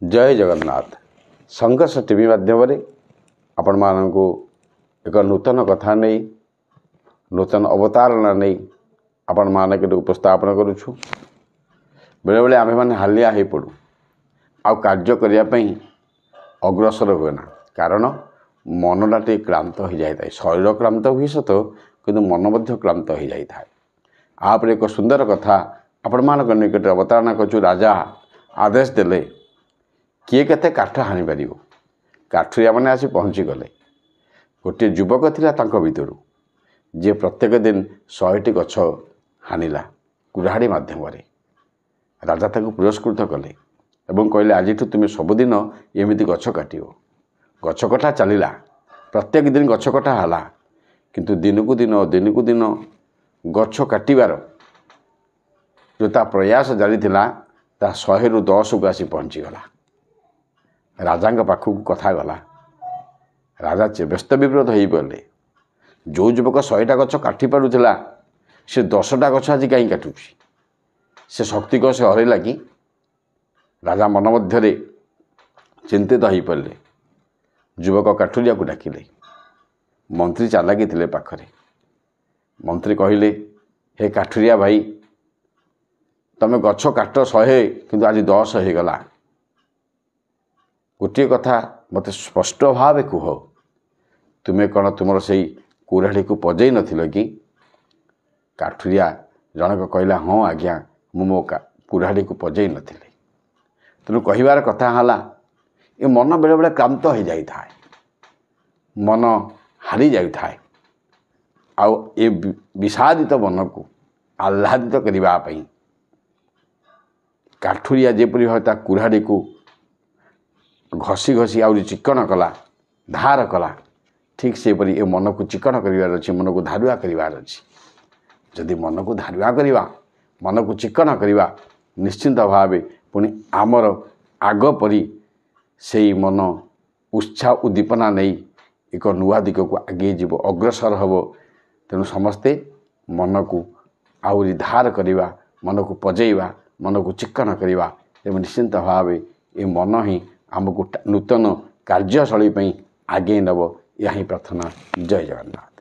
जय जगन्नाथ संघर्ष टीवी माध्यम आपण मानू एक नूतन कथा नहीं नूतन अवतारणा नहीं आपण मानक उपस्थापन करुछु। बेले बेले आमे माने हालिया हो पड़ू आ कार्य करने अग्रसर हुए ना, कारण मनटा टे क्लांत हो जाए। शरीर क्लांत हुए सत कि मन क्लांत हो जाए। आप एक सुंदर कथा आपण मान निकट अवतारणा कर। राजा आदेश देले किए केते काठ हानि पार। काठरिया मैंने आसी पहुँची गले। गोटे युवक थिला तांको भितरु जे प्रत्येक दिन 100टी गछ हानिला कुराहाड़ी माध्यम। राजा ताको पुरस्कृत कले एवं कहले आज तुम सबुदिन एमती गछ काट। गछ कटा चलला, प्रत्येक दिन गछ कटा है, किंतु दिनकू दिन गछ काटिबार जो ता प्रयास जारी थिला ता 100 रु 10 को आसी पहुँची गला। राजा पाखक कथा गला। राजा व्यस्त विब्रत हो पड़े। जो युवक 100टा गछ काटी पारुला से 10टा गछ आज कहीं काटुची, से शक्ति को से हरैला कि। राजा मन मध्य चिंतित हो पड़े। युवक काठुरिया को डाकिले। मंत्री चालाकी थे पाखरे। मंत्री कहले, हे काठुरिया भाई, तमें गछ काट 100 किंतु आज 10 हो गला। गोटे कथा मत स्पष्ट भाव कह, तुम्हें कौन तुम से कुराड़ी को पजई नथिल कि? काठुरिया जनक कहला, हाँ आज्ञा, मो कुराड़ी को पजई नथिले। तेणु कहबार कथा है ये मन बेले बेले क्लांत हो जाए, मन हारी जाए। आउ ए विषादित मन को आह्लादित करने काठुरिया जेपरी भाव कुराड़ी को घसी घसी आउरी चिकन कला, धार कला, ठीक से परी ए मन को चिकन करिवार अछि, मन को धारुआ करिवार अछि। जदि मन को धारुआ करिवा, मन को चिकन करिवा, निश्चिंत भावे पुणी आमर आग परी से मन उत्साह उद्दीपना नहीं एक नुआ दिग को आगे जीव, अग्रसर हम। तेणु समस्ते मन को आउरी धार करिवा, मन को पजेवा, मन को चिकन करिवा। तेणु निश्चिंत भावे ये मन ही आमको नूतन कार्यशैली आगे नब, यही प्रार्थना। जय जगन्नाथ।